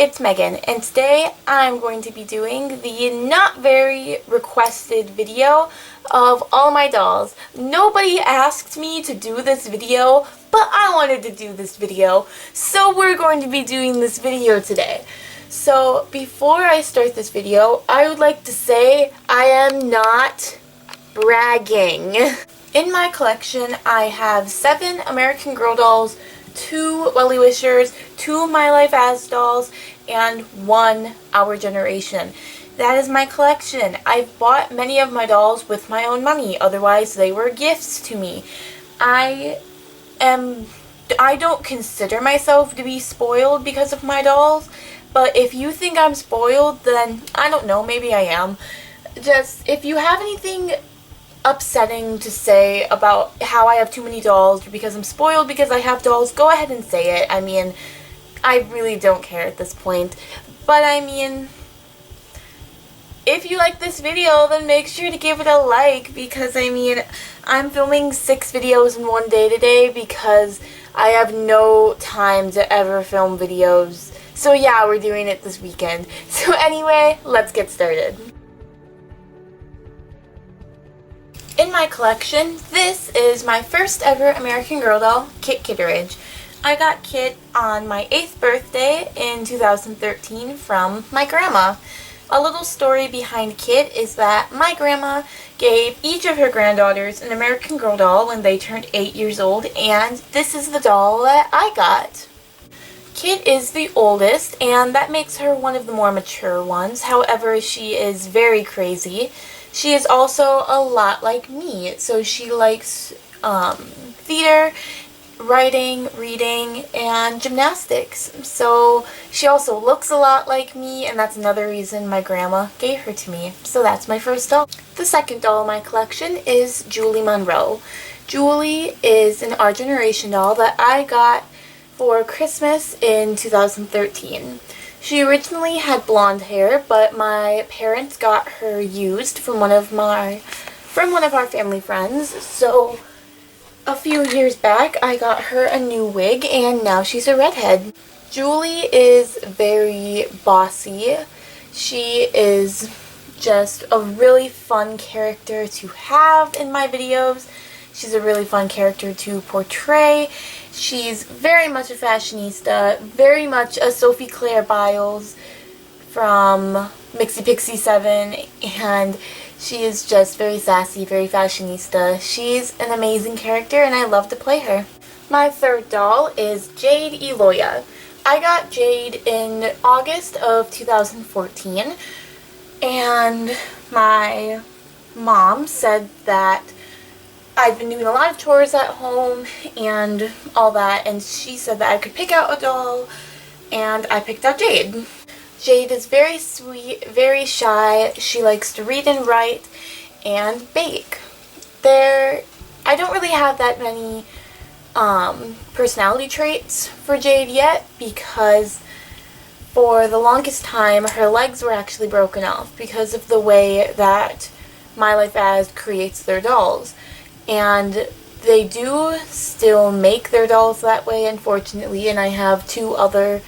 it's Megan, and today I'm going to be doing the not very requested video of all my dolls. Nobody asked me to do this video, but I wanted to do this video, so we're going to be doing this video today. So before I start this video, I would like to say I am not bragging. In my collection, I have 7 American Girl dolls, 2 Wellie Wishers, 2 My Life As dolls, and 1 Our Generation. That is my collection. I've bought many of my dolls with my own money, otherwise they were gifts to me. I don't consider myself to be spoiled because of my dolls, but if you think I'm spoiled, then I don't know, maybe I am. Just, if you have anything upsetting to say about how I have too many dolls or because I'm spoiled because I have dolls, go ahead and say it. I mean, I really don't care at this point. But I mean, if you like this video, then make sure to give it a like, because I mean, I'm filming 6 videos in one day today because I have no time to ever film videos. So yeah, we're doing it this weekend. So anyway, let's get started. In my collection, this is my first ever American Girl doll, Kit Kitteridge. I got Kit on my 8th birthday in 2013 from my grandma. A little story behind Kit is that my grandma gave each of her granddaughters an American Girl doll when they turned 8 years old, and this is the doll that I got. Kit is the oldest, and that makes her one of the more mature ones. However, she is very crazy. She is also a lot like me, so she likes theater, writing, reading, and gymnastics. So she also looks a lot like me, and that's another reason my grandma gave her to me. So that's my first doll. The second doll in my collection is Julie Monroe. Julie is an Our Generation doll that I got for Christmas in 2013. She originally had blonde hair, but my parents got her used from one of our family friends. So a few years back, I got her a new wig, and now she's a redhead. Julie is very bossy. She is just a really fun character to have in my videos. She's a really fun character to portray. She's very much a fashionista, very much a Sophie Claire Biles from Mixie Pixie 7, and she is just very sassy, very fashionista. She's an amazing character, and I love to play her. My third doll is Jade Eloya. I got Jade in August of 2014, and my mom said that I've been doing a lot of chores at home and all that, and she said that I could pick out a doll, and I picked out Jade. Jade is very sweet, very shy. She likes to read and write and bake. I don't really have that many personality traits for Jade yet, because for the longest time her legs were actually broken off because of the way that My Life As creates their dolls. And they do still make their dolls that way, unfortunately, and I have 2 other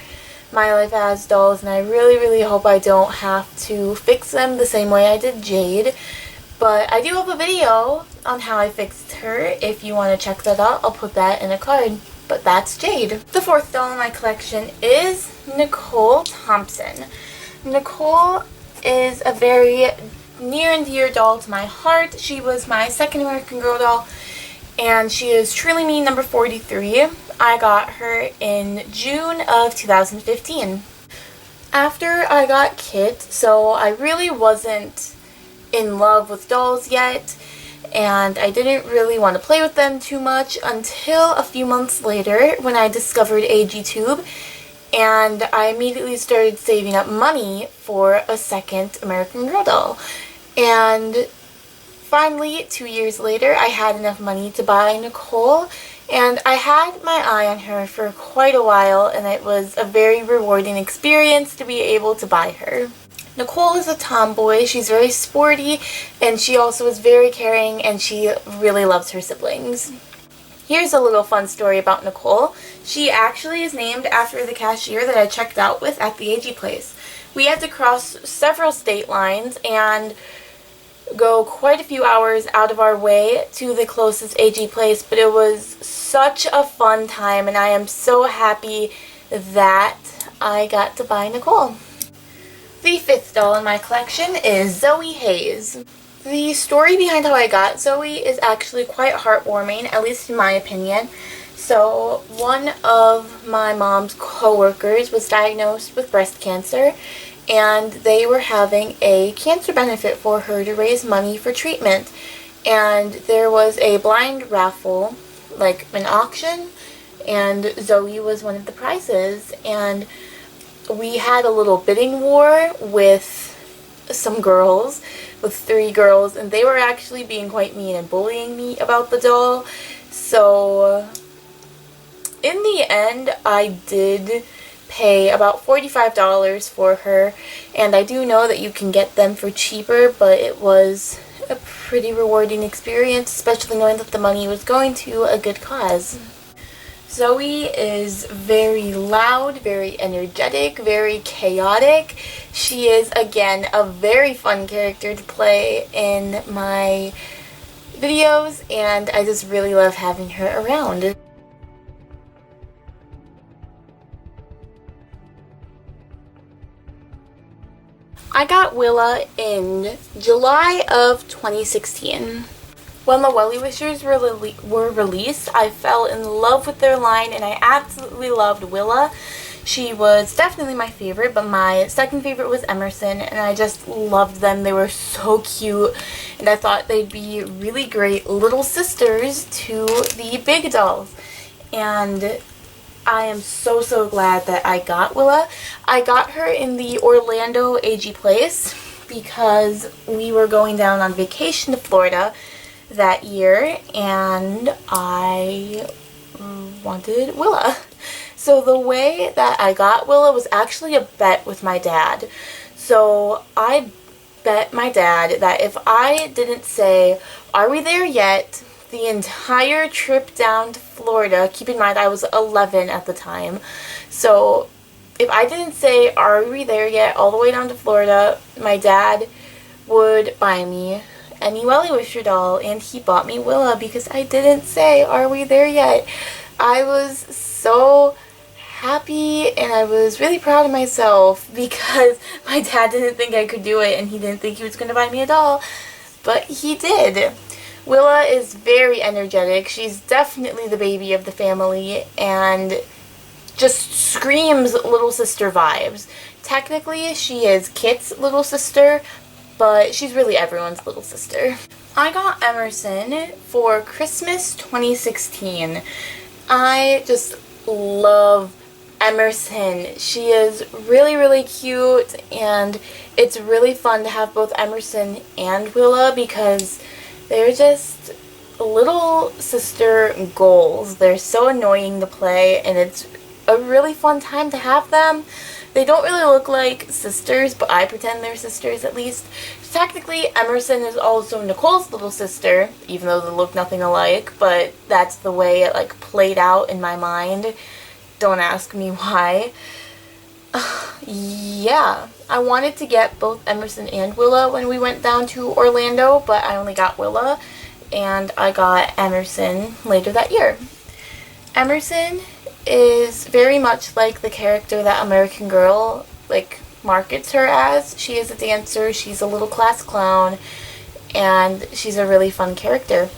My Life As dolls, and I really hope I don't have to fix them the same way I did Jade. But I do have a video on how I fixed her. If you want to check that out, I'll put that in a card. But that's Jade. The fourth doll in my collection is Nicole Thompson. Nicole is a very near and dear doll to my heart. She was my second American Girl doll, and she is truly me number 43. I got her in June of 2015. After I got Kit, so I really wasn't in love with dolls yet, and I didn't really want to play with them too much until a few months later when I discovered AGTube, and I immediately started saving up money for a second American Girl doll. And finally, 2 years later, I had enough money to buy Nicole, and I had my eye on her for quite a while, and it was a very rewarding experience to be able to buy her. Nicole is a tomboy. She's very sporty, and she also is very caring, and she really loves her siblings. Here's a little fun story about Nicole. She actually is named after the cashier that I checked out with at the AG place. We had to cross several state lines and go quite a few hours out of our way to the closest AG place, but it was such a fun time, and I am so happy that I got to buy Nicole. The fifth doll in my collection is Zoe Hayes. The story behind how I got Zoe is actually quite heartwarming, at least in my opinion. So, one of my mom's co-workers was diagnosed with breast cancer, and they were having a cancer benefit for her to raise money for treatment. And there was a blind raffle, like an auction, and Zoe was one of the prizes. And we had a little bidding war with some girls, with 3 girls, and they were actually being quite mean and bullying me about the doll. So in the end, I did pay about $45 for her, and I do know that you can get them for cheaper, but it was a pretty rewarding experience, especially knowing that the money was going to a good cause. Zoe is very loud, very energetic, very chaotic. She is, again, a very fun character to play in my videos, and I just really love having her around. I got Willa in July of 2016. When the Welly Wishers were released, I fell in love with their line, and I absolutely loved Willa. She was definitely my favorite, but my second favorite was Emerson, and I just loved them. They were so cute, and I thought they'd be really great little sisters to the big dolls. And I am so glad that I got Willa. I got her in the Orlando AG place because we were going down on vacation to Florida that year, and I wanted Willa. So the way that I got Willa was actually a bet with my dad. So I bet my dad that if I didn't say, "Are we there yet?" the entire trip down to Florida, keep in mind I was 11 at the time, so if I didn't say, "Are we there yet?" all the way down to Florida, my dad would buy me any Welly Wisher doll, and he bought me Willa because I didn't say, "Are we there yet?" I was so happy, and I was really proud of myself because my dad didn't think I could do it, and he didn't think he was going to buy me a doll, but he did. Willa is very energetic. She's definitely the baby of the family and just screams little sister vibes. Technically, she is Kit's little sister, but she's really everyone's little sister. I got Emerson for Christmas 2016. I just love Emerson. She is really cute, and it's really fun to have both Emerson and Willa because they're just little sister goals. They're so annoying to play, and it's a really fun time to have them. They don't really look like sisters, but I pretend they're sisters at least. Technically, Emerson is also Nicole's little sister, even though they look nothing alike, but that's the way it like played out in my mind. Don't ask me why. Yeah, I wanted to get both Emerson and Willa when we went down to Orlando, but I only got Willa, and I got Emerson later that year. Emerson is very much like the character that American Girl like markets her as. She is a dancer, she's a little class clown, and she's a really fun character.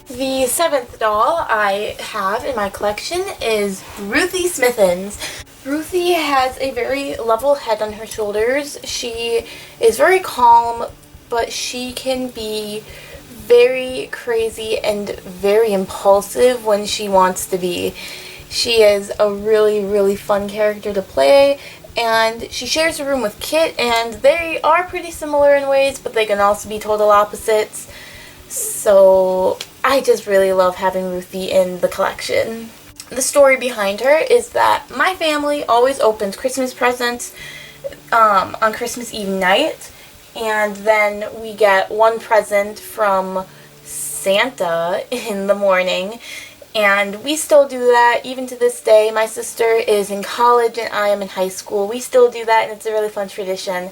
The seventh doll I have in my collection is Ruthie Smithens. Ruthie has a very level head on her shoulders. She is very calm, but she can be very crazy and very impulsive when she wants to be. She is a really fun character to play, and she shares a room with Kit, and they are pretty similar in ways, but they can also be total opposites. So I just really love having Ruthie in the collection. The story behind her is that my family always opens Christmas presents on Christmas Eve night, and then we get one present from Santa in the morning, And we still do that even to this day. My sister is in college and I am in high school. We still do that, and it's a really fun tradition.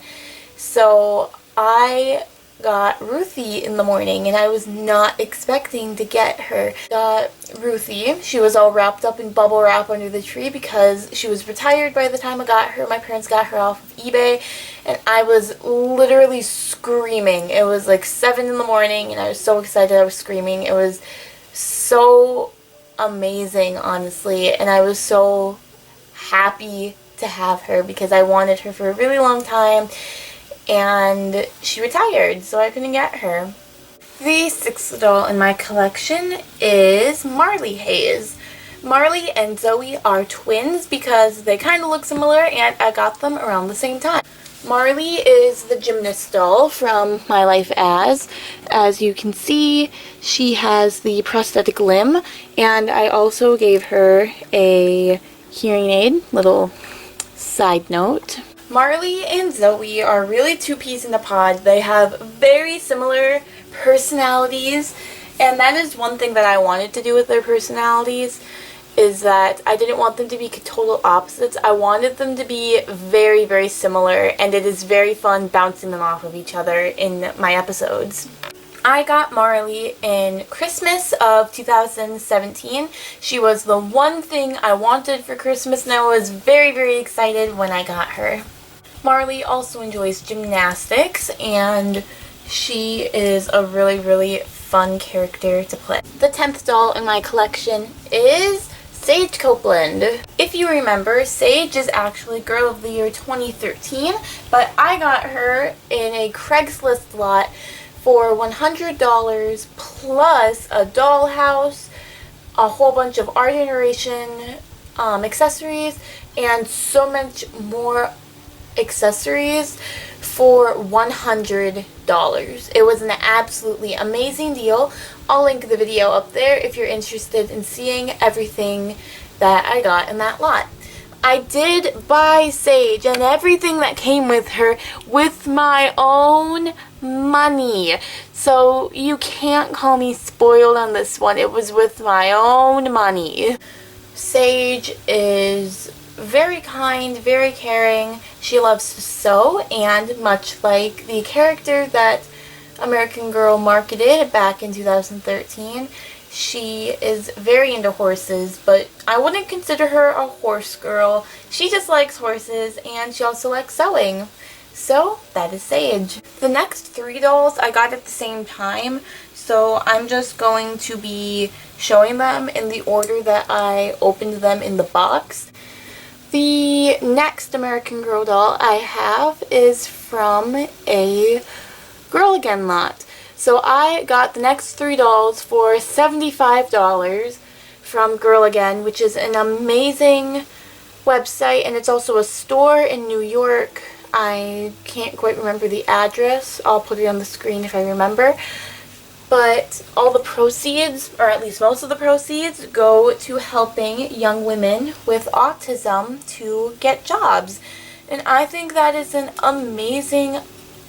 So I got Ruthie in the morning, and I was not expecting to get her. Got Ruthie. She was all wrapped up in bubble wrap under the tree because she was retired by the time I got her. My parents got her off of eBay, and I was literally screaming. It was like 7 in the morning, and I was so excited I was screaming. It was so amazing, honestly, and I was so happy to have her because I wanted her for a really long time, and she retired, so I couldn't get her. The sixth doll in my collection is Marley Hayes. Marley and Zoe are twins because they kind of look similar, and I got them around the same time. Marley is the gymnast doll from My Life As. As you can see, she has the prosthetic limb, and I also gave her a hearing aid. Little side note. Marley and Zoe are really two peas in a pod. They have very similar personalities, and that is one thing that I wanted to do with their personalities, is that I didn't want them to be total opposites. I wanted them to be very, very similar, and it is very fun bouncing them off of each other in my episodes. I got Marley in Christmas of 2017. She was the one thing I wanted for Christmas, and I was very, very excited when I got her. Marley also enjoys gymnastics, and she is a really, really fun character to play. The 10th doll in my collection is Sage Copeland. If you remember, Sage is actually Girl of the Year 2013, but I got her in a Craigslist lot for $100 plus a dollhouse, a whole bunch of art generation accessories, and so much more accessories for $100. It was an absolutely amazing deal. I'll link the video up there if you're interested in seeing everything that I got in that lot. I did buy Sage and everything that came with her with my own money. So you can't call me spoiled on this one. It was with my own money. Sage is very kind, very caring. She loves to sew, and much like the character that American Girl marketed back in 2013, she is very into horses, but I wouldn't consider her a horse girl. She just likes horses, and she also likes sewing. So that is Sage. The next 3 dolls I got at the same time, so I'm just going to be showing them in the order that I opened them in the box. The next American Girl doll I have is from a Girl Again lot. So I got the next 3 dolls for $75 from Girl Again, which is an amazing website, and it's also a store in New York. I can't quite remember the address. I'll put it on the screen if I remember. But all the proceeds, or at least most of the proceeds, go to helping young women with autism to get jobs. And I think that is an amazing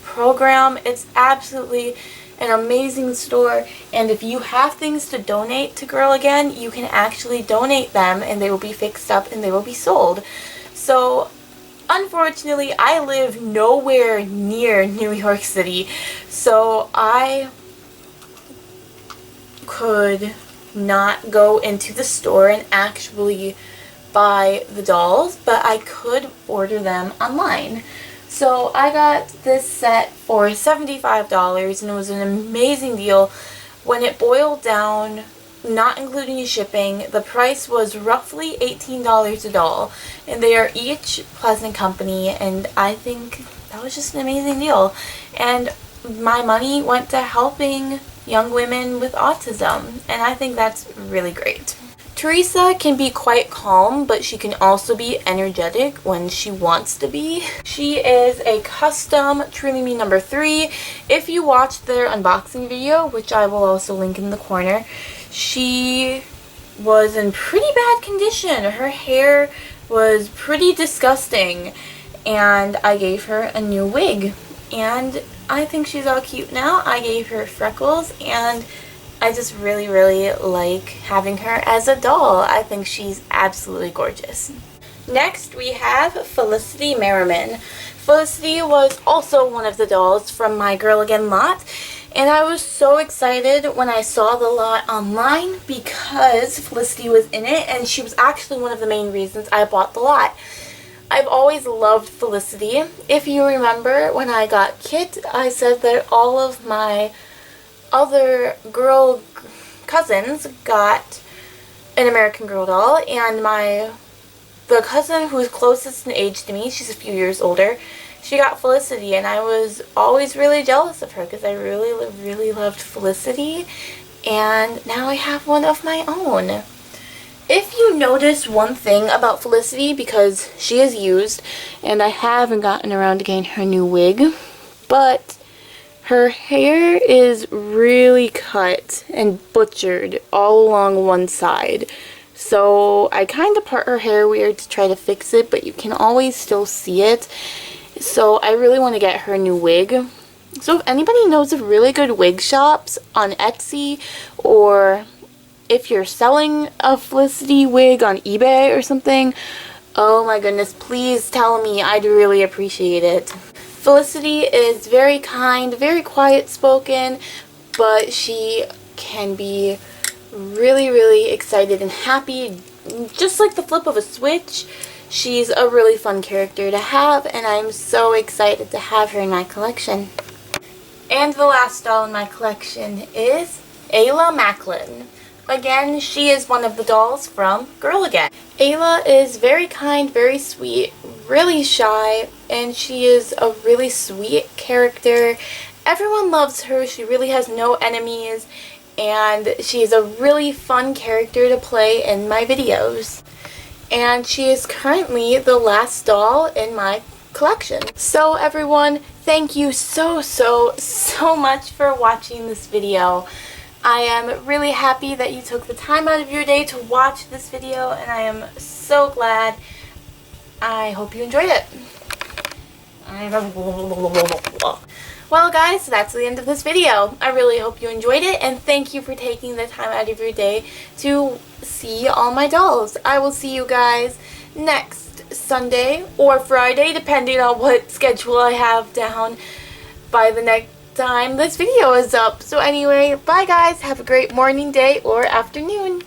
program. It's absolutely an amazing store, and if you have things to donate to Girl Again, you can actually donate them, and they will be fixed up and they will be sold. So unfortunately, I live nowhere near New York City, so I could not go into the store and actually buy the dolls, but I could order them online. So I got this set for $75, and it was an amazing deal. When it boiled down, not including shipping, the price was roughly $18 a doll, and they are each Pleasant Company, and I think that was just an amazing deal. And my money went to helping young women with autism, and I think that's really great. Teresa can be quite calm, but she can also be energetic when she wants to be. She is a custom Truly Me number 3. If you watched their unboxing video, which I will also link in the corner, she was in pretty bad condition. Her hair was pretty disgusting, and I gave her a new wig, and I think she's all cute now. I gave her freckles, and I just really, really like having her as a doll. I think she's absolutely gorgeous. Next, we have Felicity Merriman. Felicity was also one of the dolls from my Girl Again lot, and I was so excited when I saw the lot online because Felicity was in it, and she was actually one of the main reasons I bought the lot. I've always loved Felicity. If you remember, when I got Kit, I said that all of my other girl cousins got an American Girl doll, and the cousin who's closest in age to me, she's a few years older, she got Felicity, and I was always really jealous of her because I really, really loved Felicity, and now I have one of my own. If you notice one thing about Felicity, because she is used, and I haven't gotten around to getting her new wig, but her hair is really cut and butchered all along one side. So I kind of part her hair weird to try to fix it, but you can always still see it. So I really want to get her a new wig. So if anybody knows of really good wig shops on Etsy, or if you're selling a Felicity wig on eBay or something, oh my goodness, please tell me. I'd really appreciate it. Felicity is very kind, very quiet spoken, but she can be really, really excited and happy, just like the flip of a switch. She's a really fun character to have, and I'm so excited to have her in my collection. And the last doll in my collection is Ayla Macklin. Again, she is one of the dolls from Girl Again. Ayla is very kind, very sweet, really shy, and she is a really sweet character. Everyone loves her. She really has no enemies, and she's a really fun character to play in my videos. And she is currently the last doll in my collection. So everyone, thank you so much for watching this video. I am really happy that you took the time out of your day to watch this video, and I am so glad. I hope you enjoyed it. Well guys, that's the end of this video. I really hope you enjoyed it, and thank you for taking the time out of your day to see all my dolls. I will see you guys next Sunday or Friday, depending on what schedule I have down by the next time this video is up. So anyway, bye guys, have a great morning, day, or afternoon.